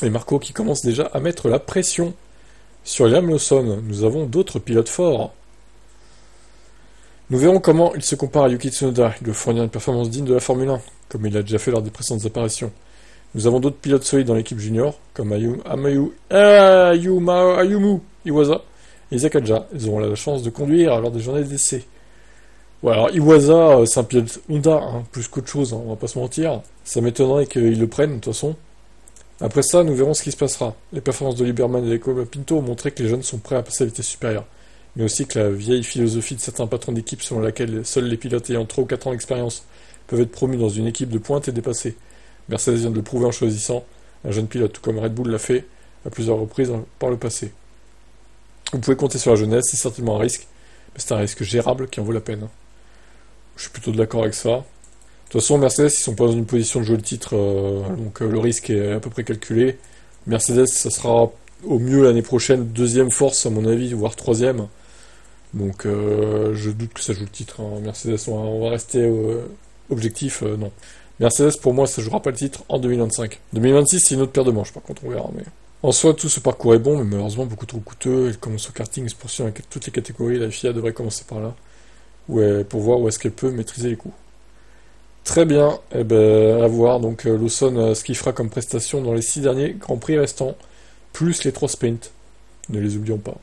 Et Marco qui commence déjà à mettre la pression sur Liam Lawson. Nous avons d'autres pilotes forts. Nous verrons comment il se compare à Yuki Tsunoda. Il doit fournir une performance digne de la Formule 1, comme il l'a déjà fait lors des précédentes apparitions. Nous avons d'autres pilotes solides dans l'équipe junior, comme Ayumu Iwasa et Isaac Adja. Ils auront la chance de conduire lors des journées d'essai. Ouais, alors Iwasa, c'est un pilote Honda, hein, plus qu'autre chose, hein, on va pas se mentir. Ça m'étonnerait qu'ils le prennent, de toute façon. Après ça, nous verrons ce qui se passera. Les performances de Lieberman et de Pinto ont montré que les jeunes sont prêts à passer à la vitesse supérieure. Mais aussi que la vieille philosophie de certains patrons d'équipe selon laquelle seuls les pilotes ayant 3 ou 4 ans d'expérience peuvent être promus dans une équipe de pointe est dépassée. Mercedes vient de le prouver en choisissant un jeune pilote, tout comme Red Bull l'a fait à plusieurs reprises par le passé. Vous pouvez compter sur la jeunesse, c'est certainement un risque, mais c'est un risque gérable qui en vaut la peine. Je suis plutôt d'accord avec ça. De toute façon, Mercedes, ils sont pas dans une position de jouer le titre, donc le risque est à peu près calculé. Mercedes, ça sera au mieux l'année prochaine deuxième force, à mon avis, voire troisième. Donc je doute que ça joue le titre. Hein. Mercedes, on va rester objectif, non. Mercedes, pour moi, ça jouera pas le titre en 2025. 2026, c'est une autre paire de manches, par contre, on verra. Mais... En soi, tout ce parcours est bon, mais malheureusement beaucoup trop coûteux. Il commence au karting, se poursuit avec toutes les catégories. La FIA devrait commencer par là, pour voir où est-ce qu'elle peut maîtriser les coûts. Très bien, eh ben, à voir. Donc Lawson, ce qu'il fera comme prestation dans les 6 derniers Grands Prix restants, plus les 3 sprints. Ne les oublions pas.